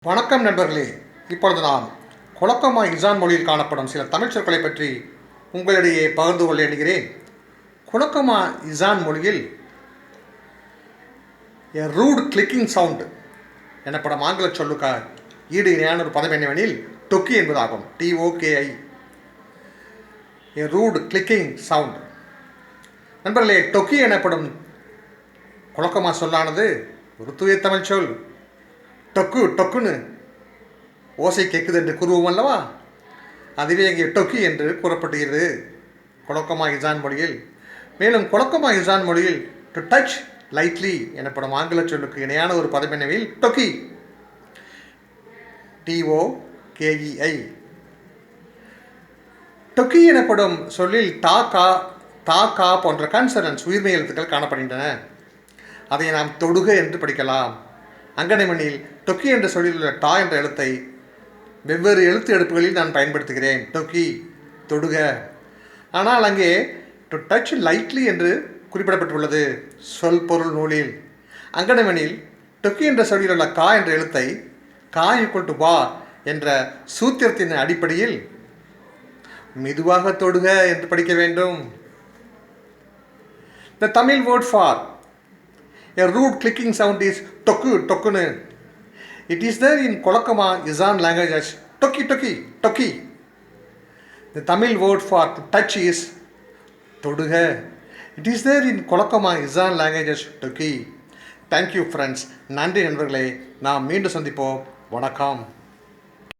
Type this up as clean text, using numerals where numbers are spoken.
வணக்கம் நண்பர்களே. இப்பொழுது நாம் கொலக்கமா இசான் மொழியில் காணப்படும் சில தமிழ் சொற்களை பற்றி உங்களிடையே பகிர்ந்து கொள்ள எண்ணுகிறேன். கொலக்கமா இசான் மொழியில் எ ரூட் கிளிக்கிங் சவுண்ட் எனப்படும் ஆங்கில சொல்லுக்கு ஈடு இணையான ஒரு பதம் என்னவெனில் டொக்கி என்பதாகும். TOKI, a root clicking sound. நண்பர்களே, டொக்கி எனப்படும் கொலக்கமா சொல்லானது ஒரு தூய தமிழ் சொல். டொக்கு டொக்குன்னு ஓசை கேட்குது என்று கூறுவோம் அல்லவா, அதுவே இங்கே டொக்கி என்று கூறப்படுகிறது கொலக்கமா இசான் மொழியில். மேலும் கொலக்கமா இசான் மொழியில் டு டச் லைட்லி எனப்படும் ஆங்கில சொல்லுக்கு இணையான ஒரு பதம் என்னவில் டொக்கி, TOKEI. டொக்கி எனப்படும் சொல்லில் தா கா போன்ற கன்சனன்ஸ் உயிர்மெய் எழுத்துக்கள் காணப்படுகின்றன. அதை நாம் தொடுக என்று படிக்கலாம். அங்கனைமணில் டொக்கி என்ற சொல்லில் உள்ள டா என்ற எழுத்தை வெவ்வேறு எழுத்து எடுப்புகளில் நான் பயன்படுத்துகிறேன். டொக்கி, தொடுக. ஆனால் அங்கே டு டச் லைட்லி என்று குறிப்பிடப்பட்டுள்ளது சொல் பொருள் நூலில். அங்கனைமணில் டொக்கி என்ற சொல்லில் உள்ள கா என்ற எழுத்தை கா = வா என்ற சூத்திரத்தின் அடிப்படையில் மெதுவாக தொடுக என்று படிக்க வேண்டும். The Tamil word for a rude clicking sound is tokku tokkunu. It is there in Kolakama Isan language as tokki tokki tokki. The Tamil word for to touch is toduga. It is there in Kolakama Isan language as tokki. Thank you friends. நன்றி நண்பர்களே. நாம் மீண்டும் சந்திப்போம். வணக்கம்.